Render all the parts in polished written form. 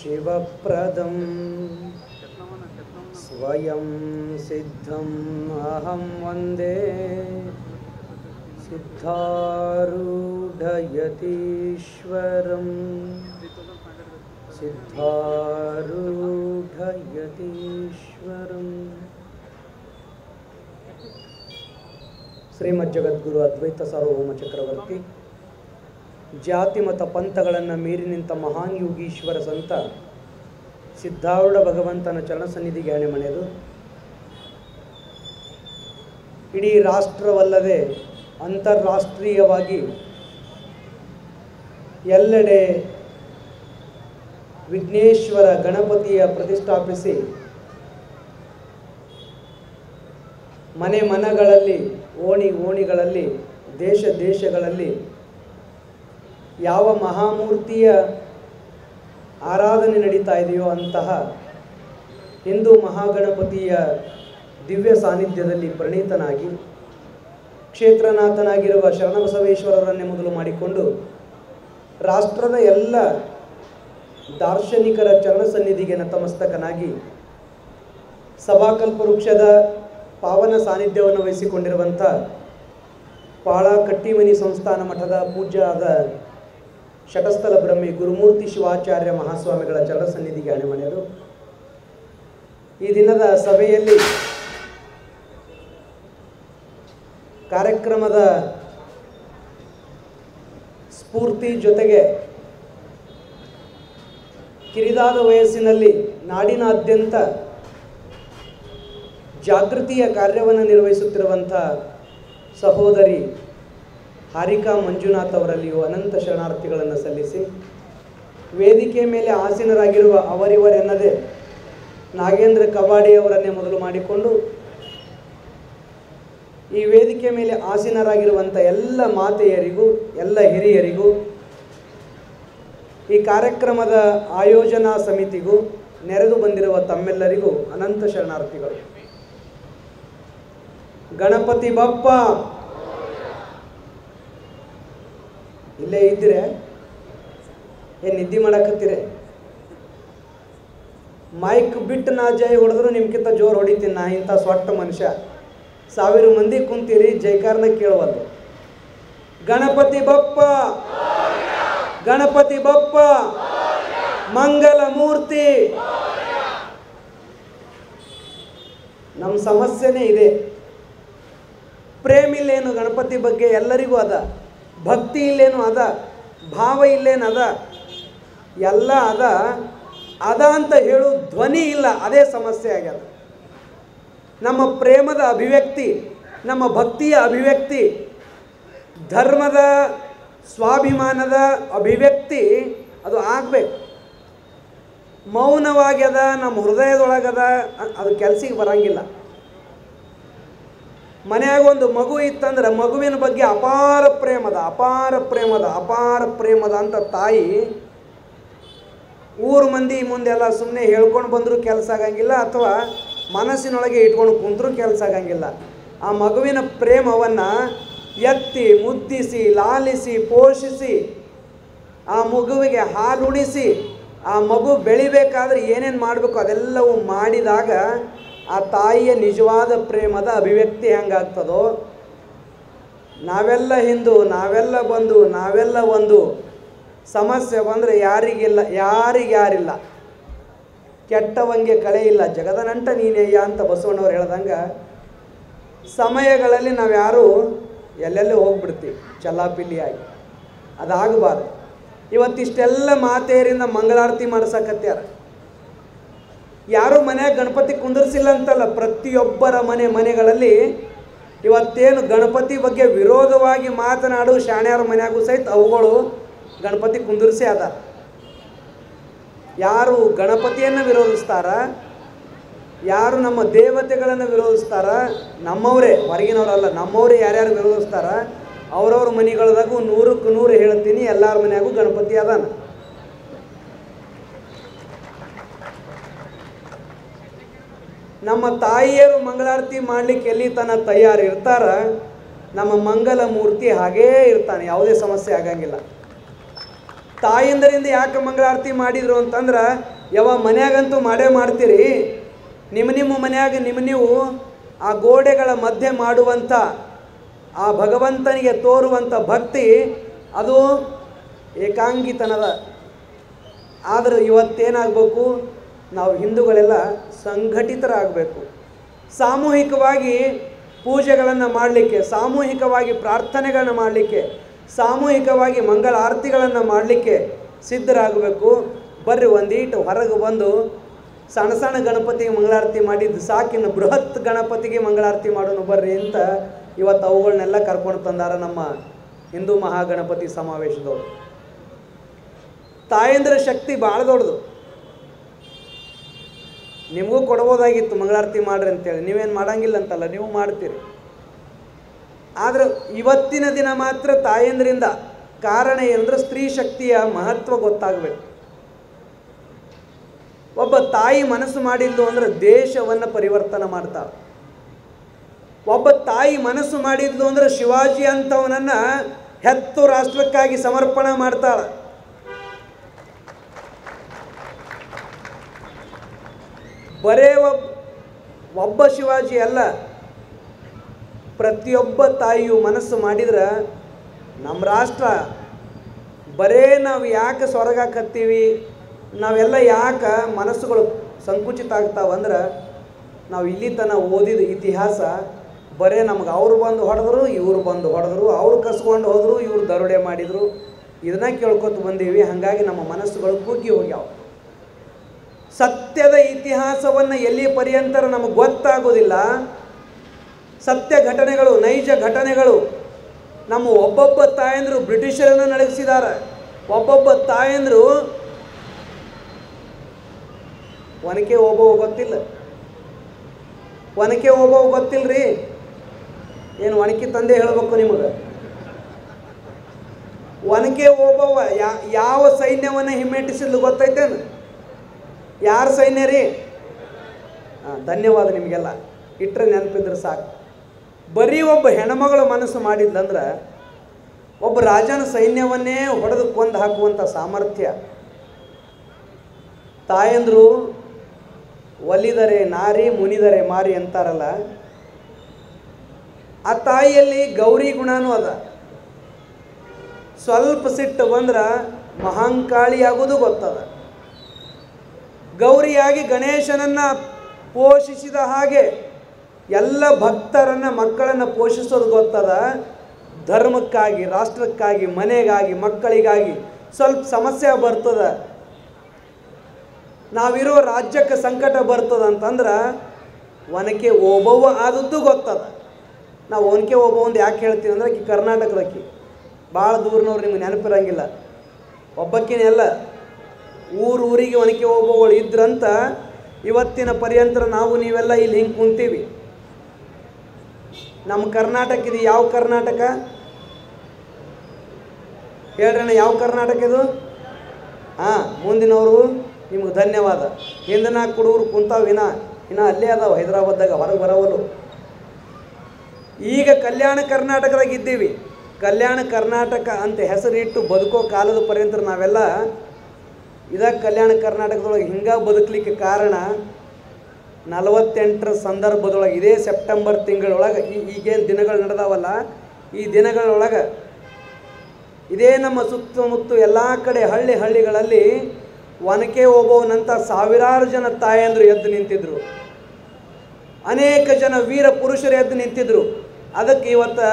शिवप्रदं स्वयं सिद्धं अहं वन्दे सिद्धारूढयतीश्वरं सिद्धारूढयतीश्वरं। ಶ್ರೀಮಜ್ಜಗದ್ಗುರು ಅದ್ವೈತ ಸಾರ್ವಭೌಮ ಚಕ್ರವರ್ತಿ ಜಾತಿ ಮತ ಪಂಥಗಳನ್ನು ಮೀರಿ ನಿಂತ ಮಹಾನ್ ಯೋಗೀಶ್ವರ ಸಂತ ಸಿದ್ಧಾರೂಢ ಭಗವಂತನ ಚರಣ ಸನ್ನಿಧಿಗೆ ಆಣೆ ಮಣೆದು ಇಡೀ ರಾಷ್ಟ್ರವಲ್ಲದೆ ಅಂತಾರಾಷ್ಟ್ರೀಯವಾಗಿ ಎಲ್ಲೆಡೆ ವಿಘ್ನೇಶ್ವರ ಗಣಪತಿಯ ಪ್ರತಿಷ್ಠಾಪಿಸಿ ಮನೆ ಮನಗಳಲ್ಲಿ ಓಣಿಗಳಲ್ಲಿ ದೇಶ ದೇಶಗಳಲ್ಲಿ ಯಾವ ಮಹಾಮೂರ್ತಿಯ ಆರಾಧನೆ ನಡೀತಾ ಇದೆಯೋ ಅಂತಹ ಹಿಂದೂ ಮಹಾಗಣಪತಿಯ ದಿವ್ಯ ಸಾನ್ನಿಧ್ಯದಲ್ಲಿ ಪ್ರಣೀತನಾಗಿ ಕ್ಷೇತ್ರನಾಥನಾಗಿರುವ ಶರಣಬಸವೇಶ್ವರರನ್ನೇ ಮೊದಲು ಮಾಡಿಕೊಂಡು ರಾಷ್ಟ್ರದ ಎಲ್ಲ ದಾರ್ಶನಿಕರ ಚರಣ ಸನ್ನಿಧಿಗೆ ನತಮಸ್ತಕನಾಗಿ ಸಭಾಕಲ್ಪ ವೃಕ್ಷದ ಪಾವನ ಸಾನ್ನಿಧ್ಯವನ್ನು ವಹಿಸಿಕೊಂಡಿರುವಂಥ ಪಾಳ ಕಟ್ಟಿಮನಿ ಸಂಸ್ಥಾನ ಮಠದ ಪೂಜ್ಯರಾದ ಶಟಸ್ಥಲ ಬ್ರಹ್ಮಿ ಗುರುಮೂರ್ತಿ ಶಿವಾಚಾರ್ಯ ಮಹಾಸ್ವಾಮಿಗಳ ಚರಣ ಸನ್ನಿಧಿಗೆ ಆಣೆ ಮಣೆದು ಈ ದಿನದ ಸಭೆಯಲ್ಲಿ ಕಾರ್ಯಕ್ರಮದ ಸ್ಫೂರ್ತಿ ಜೊತೆಗೆ ಕಿರಿದಾದ ವಯಸ್ಸಿನಲ್ಲಿ ನಾಡಿನಾದ್ಯಂತ ಜಾಗೃತಿಯ ಕಾರ್ಯವನ್ನು ನಿರ್ವಹಿಸುತ್ತಿರುವಂಥ ಸಹೋದರಿ ಹಾರಿಕಾ ಮಂಜುನಾಥ್ ಅವರಲ್ಲಿಯೂ ಅನಂತ ಶರಣಾರ್ಥಿಗಳನ್ನು ಸಲ್ಲಿಸಿ ವೇದಿಕೆ ಮೇಲೆ ಆಸೀನರಾಗಿರುವ ಅವರಿವರೆನ್ನದೇ ನಾಗೇಂದ್ರ ಕವಾಡಿ ಅವರನ್ನೇ ಮೊದಲು ಮಾಡಿಕೊಂಡು ಈ ವೇದಿಕೆ ಮೇಲೆ ಆಸೀನರಾಗಿರುವಂಥ ಎಲ್ಲ ಮಾತೆಯರಿಗೂ ಎಲ್ಲ ಹಿರಿಯರಿಗೂ ಈ ಕಾರ್ಯಕ್ರಮದ ಆಯೋಜನಾ ಸಮಿತಿಗೂ ನೆರೆದು ಬಂದಿರುವ ತಮ್ಮೆಲ್ಲರಿಗೂ ಅನಂತ ಶರಣಾರ್ಥಿಗಳು. ಗಣಪತಿ ಬಪ್ಪ ಇಲ್ಲೇ ಇದ್ದೀರೆ ಏನು ನಿದ್ದೆ ಮಾಡಕತ್ತೀರಿ? ಮೈಕ್ ಬಿಟ್ಟು ನಾ ಜೈ ಹೊಡೆದ್ರು ನಿಮ್ಗಿಂತ ಜೋರು ಹೊಡಿತೀನಿ ನಾ. ಇಂಥ ಸ್ವಟ್ಟ ಮನುಷ್ಯ 1000 ಮಂದಿ ಕುಂತೀರಿ, ಜೈಕಾರನ ಕೇಳುವಲ್ದು. ಗಣಪತಿ ಬಪ್ಪ ಗಣಪತಿ ಬಪ್ಪ ಮಂಗಲ ಮೂರ್ತಿ. ನಮ್ಮ ಸಮಸ್ಯೆನೇ ಇದೆ. ಪ್ರೇಮ ಇಲ್ಲೇನು ಗಣಪತಿ ಬಗ್ಗೆ ಎಲ್ಲರಿಗೂ ಅದ, ಭಕ್ತಿ ಇಲ್ಲೇನು ಅದ, ಭಾವ ಇಲ್ಲೇನು ಅದ, ಎಲ್ಲ ಅದ ಅಂತ ಹೇಳು ಧ್ವನಿ ಇಲ್ಲ. ಅದೇ ಸಮಸ್ಯೆ ಆಗ್ಯದ. ನಮ್ಮ ಪ್ರೇಮದ ಅಭಿವ್ಯಕ್ತಿ, ನಮ್ಮ ಭಕ್ತಿಯ ಅಭಿವ್ಯಕ್ತಿ, ಧರ್ಮದ ಸ್ವಾಭಿಮಾನದ ಅಭಿವ್ಯಕ್ತಿ ಅದು ಆಗಬೇಕು. ಮೌನವಾಗ್ಯದ, ನಮ್ಮ ಹೃದಯದೊಳಗದ, ಅದು ಕೆಲಸಕ್ಕೆ ಬರಂಗಿಲ್ಲ. ಮನೆಯಾಗ ಒಂದು ಮಗು ಇತ್ತಂದ್ರೆ ಮಗುವಿನ ಬಗ್ಗೆ ಅಪಾರ ಪ್ರೇಮದ ಅಂತ ತಾಯಿ ಊರು ಮಂದಿ ಮುಂದೆಲ್ಲ ಸುಮ್ಮನೆ ಹೇಳ್ಕೊಂಡು ಬಂದರೂ ಕೆಲಸ ಆಗಂಗಿಲ್ಲ, ಅಥವಾ ಮನಸ್ಸಿನೊಳಗೆ ಇಟ್ಕೊಂಡು ಕುಂತರೂ ಕೆಲಸ ಆಗಂಗಿಲ್ಲ. ಆ ಮಗುವಿನ ಪ್ರೇಮವನ್ನು ಎತ್ತಿ ಮುದ್ದಿಸಿ ಲಾಲಿಸಿ ಪೋಷಿಸಿ ಆ ಮಗುವಿಗೆ ಹಾಲುಣಿಸಿ ಆ ಮಗು ಬೆಳಿಬೇಕಾದ್ರೆ ಏನೇನು ಮಾಡಬೇಕು ಅದೆಲ್ಲವೂ ಮಾಡಿದಾಗ ಆ ತಾಯಿಯ ನಿಜವಾದ ಪ್ರೇಮದ ಅಭಿವ್ಯಕ್ತಿ ಹೆಂಗಾಗ್ತದೋ, ನಾವೆಲ್ಲ ಹಿಂದೂ, ನಾವೆಲ್ಲ ಬಂದು, ನಾವೆಲ್ಲ ಒಂದು, ಸಮಸ್ಯೆ ಬಂದರೆ ಯಾರಿಗಿಲ್ಲ, ಕೆಟ್ಟವಂಗೆ ಕಳೆ ಇಲ್ಲ, ಜಗದ ನಂಟ ನೀನೆಯ್ಯ ಅಂತ ಬಸವಣ್ಣವ್ರು ಹೇಳ್ದಂಗೆ ಸಮಯಗಳಲ್ಲಿ ನಾವ್ಯಾರು ಎಲ್ಲೆಲ್ಲೇ ಹೋಗ್ಬಿಡ್ತೀವಿ ಚಲ್ಲಾಪಿಲ್ಲಿಯಾಗಿ. ಅದಾಗಬಾರ್ದು. ಇವತ್ತಿಷ್ಟೆಲ್ಲ ಮಾತೆಯರಿಂದ ಮಂಗಳಾರತಿ ಮಾಡಿಸಕತ್ಯಾರ. ಯಾರೂ ಮನೆಯಾಗ ಗಣಪತಿ ಕುಂದರ್ಸಿಲ್ಲ ಅಂತಲ್ಲ, ಪ್ರತಿಯೊಬ್ಬರ ಮನೆಗಳಲ್ಲಿ ಇವತ್ತೇನು ಗಣಪತಿ ಬಗ್ಗೆ ವಿರೋಧವಾಗಿ ಮಾತನಾಡು ಶಾಣ್ಯಾರ ಮನೆಯಾಗೂ ಸಹಿತ ಅವುಗಳು ಗಣಪತಿ ಕುಂದರ್ಸಿ ಅದ. ಯಾರು ಗಣಪತಿಯನ್ನು ವಿರೋಧಿಸ್ತಾರ, ಯಾರು ನಮ್ಮ ದೇವತೆಗಳನ್ನು ವಿರೋಧಿಸ್ತಾರ, ನಮ್ಮವರೇ, ಹೊರಗಿನವರಲ್ಲ, ನಮ್ಮವರೇ ಯಾರ್ಯಾರು ವಿರೋಧಿಸ್ತಾರ ಅವ್ರವ್ರ ಮನೆಗಳದಾಗೂ 100ಕ್ಕೆ 100 ಹೇಳ್ತೀನಿ, ಎಲ್ಲರ ಮನೆಯಾಗೂ ಗಣಪತಿ ಅದಾನ. ನಮ್ಮ ತಾಯಿಯರು ಮಂಗಳಾರತಿ ಮಾಡಲಿಕ್ಕೆ ಎಲ್ಲಿ ತನಕ ತಯಾರಿರ್ತಾರ, ನಮ್ಮ ಮಂಗಲ ಮೂರ್ತಿ ಹಾಗೇ ಇರ್ತಾನೆ, ಯಾವುದೇ ಸಮಸ್ಯೆ ಆಗಂಗಿಲ್ಲ. ತಾಯಿಂದರಿಂದ ಯಾಕೆ ಮಂಗಳಾರತಿ ಮಾಡಿದ್ರು ಅಂತಂದ್ರೆ ಯಾವ ಮನ್ಯಾಗಂತೂ ಮಾಡೇ ಮಾಡ್ತೀರಿ. ನಿಮ್ಮ ಮನ್ಯಾಗ ನೀವು ಆ ಗೋಡೆಗಳ ಮಧ್ಯೆ ಮಾಡುವಂಥ ಆ ಭಗವಂತನಿಗೆ ತೋರುವಂಥ ಭಕ್ತಿ ಅದು ಏಕಾಂಗಿತನದ. ಆದರೆ ಇವತ್ತೇನಾಗಬೇಕು, ನಾವು ಹಿಂದೂಗಳೆಲ್ಲ ಸಂಘಟಿತರಾಗಬೇಕು. ಸಾಮೂಹಿಕವಾಗಿ ಪೂಜೆಗಳನ್ನು ಮಾಡಲಿಕ್ಕೆ, ಸಾಮೂಹಿಕವಾಗಿ ಪ್ರಾರ್ಥನೆಗಳನ್ನು ಮಾಡಲಿಕ್ಕೆ, ಸಾಮೂಹಿಕವಾಗಿ ಮಂಗಳ ಆರತಿಗಳನ್ನು ಮಾಡಲಿಕ್ಕೆ ಸಿದ್ಧರಾಗಬೇಕು. ಬರ್ರಿ ಒಂದೀಟು ಹೊರಗೆ ಬಂದು ಸಣ್ಣ ಸಣ್ಣ ಗಣಪತಿಗೆ ಮಂಗಳಾರತಿ ಮಾಡಿದ್ದು ಸಾಕಿನ ಬೃಹತ್ ಗಣಪತಿಗೆ ಮಂಗಳಾರತಿ ಮಾಡೋನು ಬರ್ರಿ ಅಂತ ಇವತ್ತು ಅವುಗಳನ್ನೆಲ್ಲ ಕರ್ಕೊಂಡು ತಂದಾರ ನಮ್ಮ ಹಿಂದೂ ಮಹಾಗಣಪತಿ ಸಮಾವೇಶದವರು. ತಾಯಂದ್ರ ಶಕ್ತಿ ಭಾಳ ದೊಡ್ಡದು. ನಿಮಗೂ ಕೊಡ್ಬೋದಾಗಿತ್ತು ಮಂಗಳಾರತಿ ಮಾಡ್ರಿ ಅಂತೇಳಿ, ನೀವೇನು ಮಾಡಂಗಿಲ್ಲ ಅಂತಲ್ಲ, ನೀವು ಮಾಡ್ತೀರಿ. ಆದರೆ ಇವತ್ತಿನ ದಿನ ಮಾತ್ರ ತಾಯಂದ್ರಿಂದ. ಕಾರಣ ಏನಂದ್ರೆ ಸ್ತ್ರೀ ಶಕ್ತಿಯ ಮಹತ್ವ ಗೊತ್ತಾಗಬೇಕು. ಒಬ್ಬ ತಾಯಿ ಮನಸ್ಸು ಮಾಡಿದ್ಲು ಅಂದ್ರೆ ದೇಶವನ್ನು ಪರಿವರ್ತನೆ ಮಾಡ್ತಾಳೆ. ಒಬ್ಬ ತಾಯಿ ಮನಸ್ಸು ಮಾಡಿದ್ಲು ಅಂದ್ರೆ ಶಿವಾಜಿ ಅಂತವನನ್ನು ಹೆತ್ತು ರಾಷ್ಟ್ರಕ್ಕಾಗಿ ಸಮರ್ಪಣೆ ಮಾಡ್ತಾಳೆ. ಬರೇ ಒಬ್ಬ ಶಿವಾಜಿ ಅಲ್ಲ, ಪ್ರತಿಯೊಬ್ಬ ತಾಯಿಯು ಮನಸ್ಸು ಮಾಡಿದ್ರೆ ನಮ್ಮ ರಾಷ್ಟ್ರ ಬರೇ ನಾವು ಯಾಕೆ ಸ್ವರ್ಗಾಕತ್ತೀವಿ, ನಾವೆಲ್ಲ ಯಾಕೆ ಮನಸ್ಸುಗಳು ಸಂಕುಚಿತ ಆಗ್ತಾವಂದ್ರೆ ನಾವು ಇಲ್ಲಿ ತನಕ ಓದಿದ ಇತಿಹಾಸ ಬರೇ ನಮ್ಗೆ ಅವ್ರು ಬಂದು ಹೊಡೆದ್ರು, ಇವ್ರು ಬಂದು ಹೊಡೆದ್ರು, ಅವ್ರು ಕಸ್ಕೊಂಡು ಹೋದರು, ಇವ್ರು ದರೋಡೆ ಮಾಡಿದರು, ಇದನ್ನ ಕೇಳ್ಕೊತ ಬಂದೀವಿ. ಹಾಗಾಗಿ ನಮ್ಮ ಮನಸ್ಸುಗಳು ಕುಗ್ಗಿ ಹೋಗ್ಯಾವ. ಸತ್ಯದ ಇತಿಹಾಸವನ್ನು ಎಲ್ಲಿ ಪರ್ಯಂತರ ನಮಗೆ ಗೊತ್ತಾಗೋದಿಲ್ಲ. ಸತ್ಯ ಘಟನೆಗಳು, ನೈಜ ಘಟನೆಗಳು. ನಮ್ಮ ಒಬ್ಬೊಬ್ಬ ತಾಯಂದರು ಬ್ರಿಟಿಷರನ್ನು ನಡಗಿಸಿದ್ದಾರೆ. ಒಬ್ಬೊಬ್ಬ ತಾಯಂದರು ಒನಕೆ ಓಬವ್ವ ಗೊತ್ತಿಲ್ಲ, ಒನಕೆ ಓಬವ್ವ ಗೊತ್ತಿಲ್ಲರಿ. ಏನು ಒನಕೆ ತಂದೆ ಹೇಳಬೇಕು ನಿಮಗೆ? ಒನಕೆ ಓಬವ್ವ ಯಾವ ಸೈನ್ಯವನ್ನು ಹಿಮ್ಮೆಟ್ಟಿಸಿದ್ಲು ಗೊತ್ತೈತೇನು? ಯಾರ ಸೈನ್ಯ ರೀ? ಧನ್ಯವಾದ ನಿಮಗೆಲ್ಲ, ಇಟ್ಟರೆ ನೆನಪಿದ್ರೆ ಸಾಕು. ಬರೀ ಒಬ್ಬ ಹೆಣ್ಮಗಳು ಮನಸ್ಸು ಮಾಡಿದ್ಲಂದ್ರೆ ಒಬ್ಬ ರಾಜನ ಸೈನ್ಯವನ್ನೇ ಹೊಡೆದು ಕೊಂದು ಹಾಕುವಂಥ ಸಾಮರ್ಥ್ಯ. ತಾಯಂದರು ಒಲಿದರೆ ನಾರಿ ಮುನಿದರೆ ಮಾರಿ ಅಂತಾರಲ್ಲ, ಆ ತಾಯಿಯಲ್ಲಿ ಗೌರಿ ಗುಣನೂ ಅದ. ಸ್ವಲ್ಪ ಸಿಟ್ಟು ಬಂದ್ರೆ ಮಹಾಂಕಾಳಿಯಾಗೋದು ಗೊತ್ತದ. ಗೌರಿಯಾಗಿ ಗಣೇಶನನ್ನು ಪೋಷಿಸಿದ ಹಾಗೆ ಎಲ್ಲ ಭಕ್ತರನ್ನು, ಮಕ್ಕಳನ್ನು ಪೋಷಿಸೋದು ಗೊತ್ತದ. ಧರ್ಮಕ್ಕಾಗಿ, ರಾಷ್ಟ್ರಕ್ಕಾಗಿ, ಮನೆಗಾಗಿ, ಮಕ್ಕಳಿಗಾಗಿ ಸ್ವಲ್ಪ ಸಮಸ್ಯೆ ಬರ್ತದೆ, ನಾವಿರೋ ರಾಜ್ಯಕ್ಕೆ ಸಂಕಟ ಬರ್ತದಂತಂದ್ರೆ ಒನಕೆ ಓಬವ್ವ ಆದದ್ದು ಗೊತ್ತದ. ನಾವು ಒನಕೆ ಓಬವ್ವಂದು ಯಾಕೆ ಹೇಳ್ತೀವಿ ಅಂದರೆ ಆಕಿ ಕರ್ನಾಟಕದಕ್ಕಿ, ಭಾಳ ದೂರನವ್ರು ನಿಮ್ಗೆ ನೆನಪಿರಂಗಿಲ್ಲ. ಒಬ್ಬಕ್ಕಿನೆಲ್ಲ ಊರಿಗೆ ಒನಕೆ ಓಬವ್ವಗಳು ಇದ್ರಂತ ಇವತ್ತಿನ ಪರ್ಯಂತರ ನಾವು ನೀವೆಲ್ಲ ಇಲ್ಲಿ ಹಿಂಗೆ ಕುಂತೀವಿ. ನಮ್ಮ ಕರ್ನಾಟಕ ಇದು ಯಾವ ಕರ್ನಾಟಕ ಹೇಳ್ರಣ್ಣ? ಯಾವ ಕರ್ನಾಟಕ ಇದು? ಮುಂದಿನವರು ನಿಮ್ಗೆ ಧನ್ಯವಾದ. ಹಿಂದಿನ ಕುಡುಗರು ಕುಂತಾವ, ಇನ್ನ ಅಲ್ಲೇ ಅದಾವ ಹೈದರಾಬಾದ್ದಾಗ, ಹೊರಗೆ ಬರವಲು. ಈಗ ಕಲ್ಯಾಣ ಕರ್ನಾಟಕದಾಗ ಇದ್ದೀವಿ. ಕಲ್ಯಾಣ ಕರ್ನಾಟಕ ಅಂತ ಹೆಸರಿಟ್ಟು ಬದುಕೋ ಕಾಲದ ಪರ್ಯಂತರ ನಾವೆಲ್ಲ ಇದಾಗ ಕಲ್ಯಾಣ ಕರ್ನಾಟಕದೊಳಗೆ ಹಿಂಗೆ ಬದುಕಲಿಕ್ಕೆ ಕಾರಣ 48ರ ಸಂದರ್ಭದೊಳಗೆ, ಇದೇ ಸೆಪ್ಟೆಂಬರ್ ತಿಂಗಳೊಳಗೆ, ಈಗೇನು ದಿನಗಳು ನಡೆದಾವಲ್ಲ, ಈ ದಿನಗಳೊಳಗೆ ಇದೇ ನಮ್ಮ ಸುತ್ತಮುತ್ತ ಎಲ್ಲ ಕಡೆ ಹಳ್ಳಿಗಳಲ್ಲಿ ಒನಕೆ ಓಬವ್ವನಂಥ ಸಾವಿರಾರು ಜನ ತಾಯಂದರು ಎದ್ದು ನಿಂತಿದ್ರು. ಅನೇಕ ಜನ ವೀರ ಪುರುಷರು ಎದ್ದು ನಿಂತಿದ್ರು. ಅದಕ್ಕೆ ಇವತ್ತು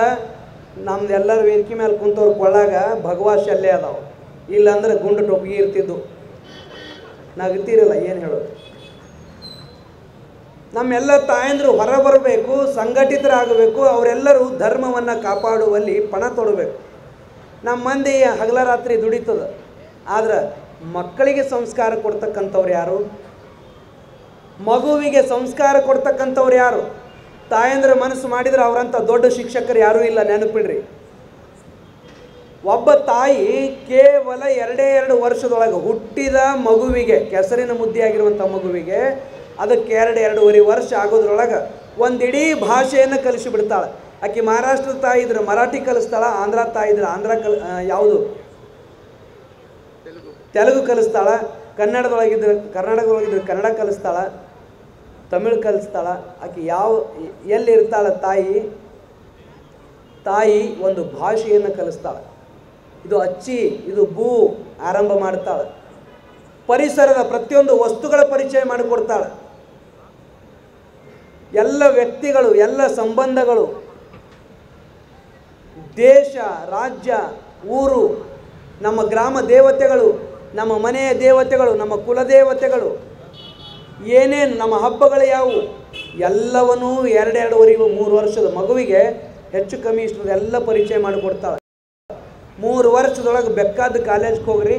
ನಮ್ದೆಲ್ಲರ ವೇದಿಕೆ ಮೇಲೆ ಕುಂತವ್ರ ಕೊಳ್ಳಾಗ ಭಗವಾ ಶಲ್ಯ ಅದಾವ, ಇಲ್ಲಾಂದ್ರೆ ಗುಂಡು ಟೊಪ್ಪಿಗೆ ಇರ್ತಿದ್ದು. ನಗ್ತಿರಲ್ಲ, ಏನು ಹೇಳೋದು? ನಮ್ಮೆಲ್ಲ ತಾಯಂದರು ಹೊರ ಬರಬೇಕು, ಸಂಘಟಿತರಾಗಬೇಕು. ಅವರೆಲ್ಲರೂ ಧರ್ಮವನ್ನು ಕಾಪಾಡುವಲ್ಲಿ ಪಣ ತೊಡಬೇಕು. ನಮ್ಮ ಮಂದಿ ಹಗಲ ರಾತ್ರಿ ದುಡಿತದ, ಆದ್ರೆ ಮಕ್ಕಳಿಗೆ ಸಂಸ್ಕಾರ ಕೊಡ್ತಕ್ಕಂಥವ್ರು ಯಾರು? ಮಗುವಿಗೆ ಸಂಸ್ಕಾರ ಕೊಡ್ತಕ್ಕಂಥವ್ರು ಯಾರು? ತಾಯಂದ್ರ ಮನಸ್ಸು ಮಾಡಿದ್ರೆ ಅವರಂಥ ದೊಡ್ಡ ಶಿಕ್ಷಕರು ಯಾರೂ ಇಲ್ಲ, ನೆನಪಿಡ್ರಿ. ಒಬ್ಬ ತಾಯಿ ಕೇವಲ 2 ವರ್ಷದೊಳಗೆ ಹುಟ್ಟಿದ ಮಗುವಿಗೆ, ಕೆಸರಿನ ಮುದ್ದೆಯಾಗಿರುವಂಥ ಮಗುವಿಗೆ, ಅದಕ್ಕೆ 2-2.5 ವರ್ಷ ಆಗೋದ್ರೊಳಗೆ ಒಂದಿಡೀ ಭಾಷೆಯನ್ನು ಕಲಿಸಿಬಿಡ್ತಾಳೆ. ಆಕೆ ಮಹಾರಾಷ್ಟ್ರದ ತಾಯಿ ಇದ್ರೆ ಮರಾಠಿ ಕಲಿಸ್ತಾಳ, ಆಂಧ್ರ ತಾಯಿ ಇದ್ರೆ ಆಂಧ್ರ ಯಾವುದು ತೆಲುಗು ಕಲಿಸ್ತಾಳ. ಕರ್ನಾಟಕದೊಳಗಿದ್ರೆ ಕನ್ನಡ ಕಲಿಸ್ತಾಳ, ತಮಿಳು ಕಲಿಸ್ತಾಳ. ಆಕೆ ಎಲ್ಲಿರ್ತಾಳ ತಾಯಿ ಒಂದು ಭಾಷೆಯನ್ನು ಕಲಿಸ್ತಾಳೆ. ಇದು ಅಚ್ಚಿ, ಇದು ಭೂ ಆರಂಭ ಮಾಡ್ತಾಳೆ. ಪರಿಸರದ ಪ್ರತಿಯೊಂದು ವಸ್ತುಗಳ ಪರಿಚಯ ಮಾಡಿಕೊಡ್ತಾಳೆ. ಎಲ್ಲ ವ್ಯಕ್ತಿಗಳು, ಎಲ್ಲ ಸಂಬಂಧಗಳು, ದೇಶ, ರಾಜ್ಯ, ಊರು, ನಮ್ಮ ಗ್ರಾಮ ದೇವತೆಗಳು, ನಮ್ಮ ಮನೆಯ ದೇವತೆಗಳು, ನಮ್ಮ ಕುಲದೇವತೆಗಳು, ಏನೇನು ನಮ್ಮ ಹಬ್ಬಗಳು ಯಾವುವು ಎಲ್ಲವನ್ನೂ 2-2.5-3 ವರ್ಷದ ಮಗುವಿಗೆ ಹೆಚ್ಚು ಕಮ್ಮಿ ಇಷ್ಟು ಎಲ್ಲ ಪರಿಚಯ ಮಾಡಿಕೊಡ್ತಾಳೆ. 3 ವರ್ಷದೊಳಗೆ ಬೇಕಾದ ಕಾಲೇಜ್ಗೆ ಹೋಗ್ರಿ,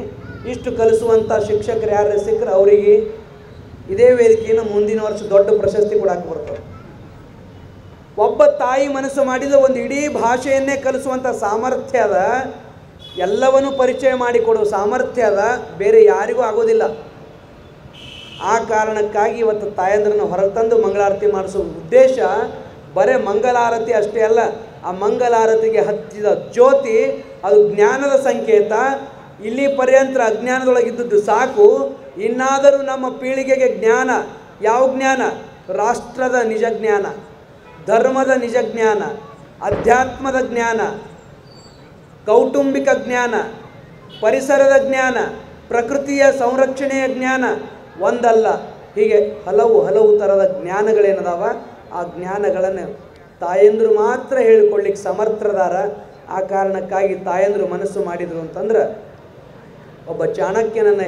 ಇಷ್ಟು ಕಲಿಸುವಂಥ ಶಿಕ್ಷಕರು ಯಾರು ಸಿಕ್ಕರೆ ಅವರಿಗೆ ಇದೇ ವೇದಿಕೆಯನ್ನು ಮುಂದಿನ ವರ್ಷ ದೊಡ್ಡ ಪ್ರಶಸ್ತಿ ಕೊಡಕ್ಕೆ ಬರ್ತದೆ. ಒಬ್ಬ ತಾಯಿ ಮನಸ್ಸು ಮಾಡಿದ ಒಂದು ಇಡೀ ಭಾಷೆಯನ್ನೇ ಕಲಿಸುವಂಥ ಸಾಮರ್ಥ್ಯ ಅದ, ಎಲ್ಲವನ್ನೂ ಪರಿಚಯ ಮಾಡಿಕೊಡುವ ಸಾಮರ್ಥ್ಯ ಅದ, ಬೇರೆ ಯಾರಿಗೂ ಆಗೋದಿಲ್ಲ. ಆ ಕಾರಣಕ್ಕಾಗಿ ಇವತ್ತು ತಾಯಂದ್ರನ್ನ ಹೊರಗೆ ತಂದು ಮಂಗಳಾರತಿ ಮಾಡಿಸೋ ಉದ್ದೇಶ ಬರೇ ಮಂಗಲಾರತಿ ಅಷ್ಟೇ ಅಲ್ಲ. ಆ ಮಂಗಲಾರತಿಗೆ ಹಚ್ಚಿದ ಜ್ಯೋತಿ ಅದು ಜ್ಞಾನದ ಸಂಕೇತ. ಇಲ್ಲಿ ಪರ್ಯಂತರ ಅಜ್ಞಾನದೊಳಗಿದ್ದದ್ದು ಸಾಕು. ಇನ್ನಾದರೂ ನಮ್ಮ ಪೀಳಿಗೆಗೆ ಜ್ಞಾನ, ಯಾವ ಜ್ಞಾನ? ರಾಷ್ಟ್ರದ ನಿಜ ಜ್ಞಾನ, ಧರ್ಮದ ನಿಜ ಜ್ಞಾನ, ಅಧ್ಯಾತ್ಮದ ಜ್ಞಾನ, ಕೌಟುಂಬಿಕ ಜ್ಞಾನ, ಪರಿಸರದ ಜ್ಞಾನ, ಪ್ರಕೃತಿಯ ಸಂರಕ್ಷಣೆಯ ಜ್ಞಾನ ಒಂದಲ್ಲ, ಹೀಗೆ ಹಲವು ಥರದ ಜ್ಞಾನಗಳೇನದಾವ. ಆ ಜ್ಞಾನಗಳನ್ನು ತಾಯಂದರು ಮಾತ್ರ ಹೇಳಿಕೊಳ್ಳಿಕ್ಕೆ ಸಮರ್ಥರದಾರ. ಆ ಕಾರಣಕ್ಕಾಗಿ ತಾಯಂದರು ಮನಸ್ಸು ಮಾಡಿದರು ಅಂತಂದ್ರೆ ಒಬ್ಬ ಚಾಣಕ್ಯನನ್ನು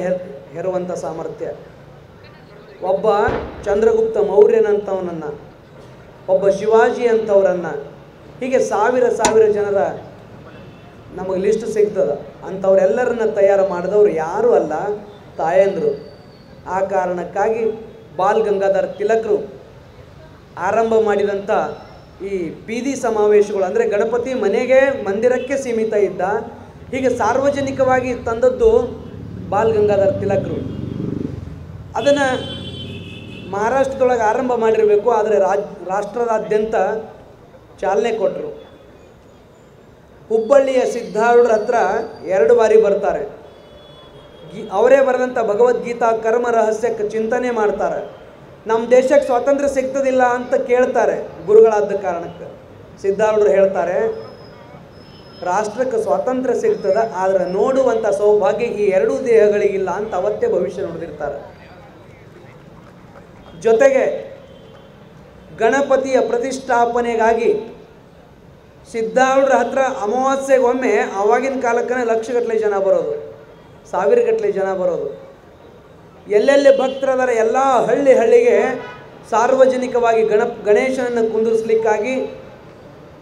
ಹೆರುವಂಥ ಸಾಮರ್ಥ್ಯ, ಒಬ್ಬ ಚಂದ್ರಗುಪ್ತ ಮೌರ್ಯನಂಥವನನ್ನು, ಒಬ್ಬ ಶಿವಾಜಿ ಅಂಥವ್ರನ್ನು, ಹೀಗೆ ಸಾವಿರ ಜನರ ನಮಗೆ ಲಿಸ್ಟ್ ಸಿಗ್ತದೆ. ಅಂಥವರೆಲ್ಲರನ್ನ ತಯಾರು ಮಾಡಿದವರು ಯಾರೂ ಅಲ್ಲ, ತಾಯಂದರು. ಆ ಕಾರಣಕ್ಕಾಗಿ ಬಾಲ್ ಗಂಗಾಧರ್ ತಿಲಕರು ಆರಂಭ ಮಾಡಿದಂಥ ಈ ಬೀದಿ ಸಮಾವೇಶಗಳು, ಅಂದರೆ ಗಣಪತಿ ಮಂದಿರಕ್ಕೆ ಸೀಮಿತ ಇದ್ದ, ಹೀಗೆ ಸಾರ್ವಜನಿಕವಾಗಿ ತಂದದ್ದು ಬಾಲ್ ಗಂಗಾಧರ್ ತಿಲಕರು. ಅದನ್ನು ಮಹಾರಾಷ್ಟ್ರದೊಳಗೆ ಆರಂಭ ಮಾಡಿರಬೇಕು, ಆದರೆ ರಾಷ್ಟ್ರದಾದ್ಯಂತ ಚಾಲನೆ ಕೊಟ್ಟರು. ಹುಬ್ಬಳ್ಳಿಯ ಸಿದ್ಧಾರೂಢರ ಹತ್ರ 2 ಬಾರಿ ಬರ್ತಾರೆ. ಅವರೇ ಬರೆದಂಥ ಭಗವದ್ಗೀತಾ ಕರ್ಮ ರಹಸ್ಯಕ್ಕೆ ಚಿಂತನೆ ಮಾಡ್ತಾರೆ. ನಮ್ಮ ದೇಶಕ್ಕೆ ಸ್ವಾತಂತ್ರ್ಯ ಸಿಗ್ತದಿಲ್ಲ ಅಂತ ಕೇಳ್ತಾರೆ ಗುರುಗಳಾದ ಕಾರಣಕ್ಕೆ. ಸಿದ್ಧಾರೂಢರು ಹೇಳ್ತಾರೆ, ರಾಷ್ಟ್ರಕ್ಕೆ ಸ್ವಾತಂತ್ರ್ಯ ಸಿಗ್ತದ, ಆದರೆ ನೋಡುವಂಥ ಸೌಭಾಗ್ಯ ಈ 2 ದೇಹಗಳಿಗಿಲ್ಲ ಅಂತ ಅವತ್ತೇ ಭವಿಷ್ಯ ನುಡಿದಿರ್ತಾರೆ. ಜೊತೆಗೆ ಗಣಪತಿಯ ಪ್ರತಿಷ್ಠಾಪನೆಗಾಗಿ ಸಿದ್ಧಾರೂಢರ ಹತ್ರ ಅಮಾವಾಸ್ಯೆಗೊಮ್ಮೆ ಆವಾಗಿನ ಕಾಲಕ್ಕನೇ ಲಕ್ಷಗಟ್ಟಲೆ ಜನ ಬರೋದು, 1000 ಗಟ್ಟಲೆ ಜನ ಬರೋದು. ಎಲ್ಲೆಲ್ಲಿ ಭಕ್ತರದಾರ ಎಲ್ಲ ಹಳ್ಳಿಗೆ ಸಾರ್ವಜನಿಕವಾಗಿ ಗಣೇಶನನ್ನು ಕುಂದಿರಿಸಲಿಕ್ಕಾಗಿ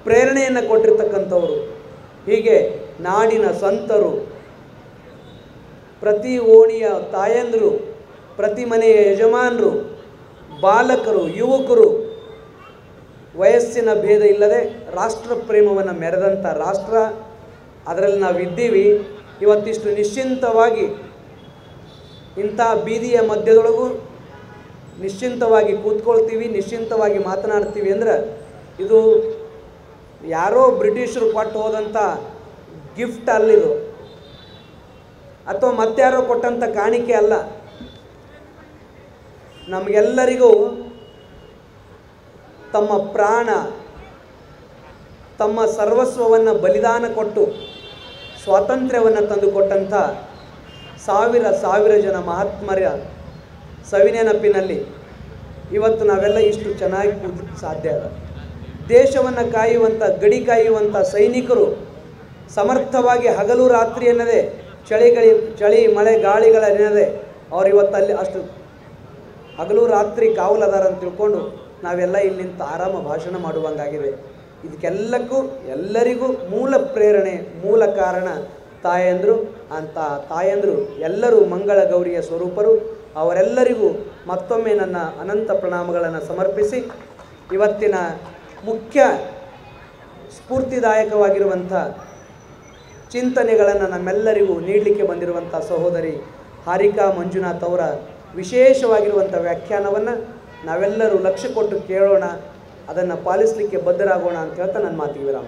ಪ್ರೇರಣೆಯನ್ನು ಕೊಟ್ಟಿರ್ತಕ್ಕಂಥವರು. ಹೀಗೆ ನಾಡಿನ ಸಂತರು, ಪ್ರತಿ ಓಣಿಯ ತಾಯಂದರು, ಪ್ರತಿ ಮನೆಯ ಯಜಮಾನರು, ಬಾಲಕರು, ಯುವಕರು, ವಯಸ್ಸಿನ ಭೇದ ಇಲ್ಲದೆ ರಾಷ್ಟ್ರ ಪ್ರೇಮವನ್ನು ಮೆರೆದಂಥ ರಾಷ್ಟ್ರ. ಅದರಲ್ಲಿ ನಾವಿದ್ದೀವಿ. ಇವತ್ತಿಷ್ಟು ನಿಶ್ಚಿಂತವಾಗಿ ಇಂಥ ಬೀದಿಯ ಮಧ್ಯದೊಳಗೂ ನಿಶ್ಚಿಂತವಾಗಿ ಕೂತ್ಕೊಳ್ತೀವಿ, ನಿಶ್ಚಿಂತವಾಗಿ ಮಾತನಾಡ್ತೀವಿ ಅಂದರೆ ಇದು ಯಾರೋ ಬ್ರಿಟಿಷರು ಕೊಟ್ಟು ಹೋದಂಥ ಗಿಫ್ಟ್ ಅಲ್ಲಿದು, ಅಥವಾ ಮತ್ತಾರೋ ಕೊಟ್ಟಂಥ ಕಾಣಿಕೆ ಅಲ್ಲ. ನಮಗೆಲ್ಲರಿಗೂ ತಮ್ಮ ಪ್ರಾಣ, ತಮ್ಮ ಸರ್ವಸ್ವವನ್ನು ಬಲಿದಾನ ಕೊಟ್ಟು ಸ್ವಾತಂತ್ರ್ಯವನ್ನು ತಂದುಕೊಟ್ಟಂಥ ಸಾವಿರ ಜನ ಮಹಾತ್ಮರ ಸವಿನೆನಪಿನಲ್ಲಿ ಇವತ್ತು ನಾವೆಲ್ಲ ಇಷ್ಟು ಚೆನ್ನಾಗಿ ಕೂಡಲಿಕ್ಕೆ ಸಾಧ್ಯ ಅದ. ದೇಶವನ್ನು ಕಾಯುವಂಥ, ಗಡಿ ಕಾಯುವಂಥ ಸೈನಿಕರು ಸಮರ್ಥವಾಗಿ ಹಗಲು ರಾತ್ರಿ ಎನ್ನದೆ, ಚಳಿ ಮಳೆ ಗಾಳಿಗಳನ್ನೆನ್ನದೆ ಅವ್ರು ಇವತ್ತಲ್ಲಿ ಅಷ್ಟು ಹಗಲು ರಾತ್ರಿ ಕಾವಲದಾರ ಅಂತ ತಿಳ್ಕೊಂಡು ನಾವೆಲ್ಲ ಇಲ್ಲಿಂದ ಆರಾಮ ಭಾಷಣ ಮಾಡುವಂಗಾಗಿದೆ. ಇದಕ್ಕೆಲ್ಲಕ್ಕೂ ಎಲ್ಲರಿಗೂ ಮೂಲ ಪ್ರೇರಣೆ, ಮೂಲ ಕಾರಣ ತಾಯಂದರು. ಅಂತ ತಾಯಂದರು ಎಲ್ಲರೂ ಮಂಗಳ ಗೌರಿಯ ಸ್ವರೂಪರು. ಅವರೆಲ್ಲರಿಗೂ ಮತ್ತೊಮ್ಮೆ ನನ್ನ ಅನಂತ ಪ್ರಣಾಮಗಳನ್ನು ಸಮರ್ಪಿಸಿ, ಇವತ್ತಿನ ಮುಖ್ಯ ಸ್ಫೂರ್ತಿದಾಯಕವಾಗಿರುವಂಥ ಚಿಂತನೆಗಳನ್ನು ನಮ್ಮೆಲ್ಲರಿಗೂ ನೀಡಲಿಕ್ಕೆ ಬಂದಿರುವಂಥ ಸಹೋದರಿ ಹಾರಿಕಾ ಮಂಜುನಾಥ್ ಅವರ ವಿಶೇಷವಾಗಿರುವಂಥ ವ್ಯಾಖ್ಯಾನವನ್ನು ನಾವೆಲ್ಲರೂ ಲಕ್ಷ್ಯ ಕೊಟ್ಟು ಕೇಳೋಣ, ಅದನ್ನು ಪಾಲಿಸಲಿಕ್ಕೆ ಬದ್ಧರಾಗೋಣ ಅಂತ ಹೇಳ್ತಾ ನನ್ನ ಮಾತಿಗೆ ವಿರಾಮ.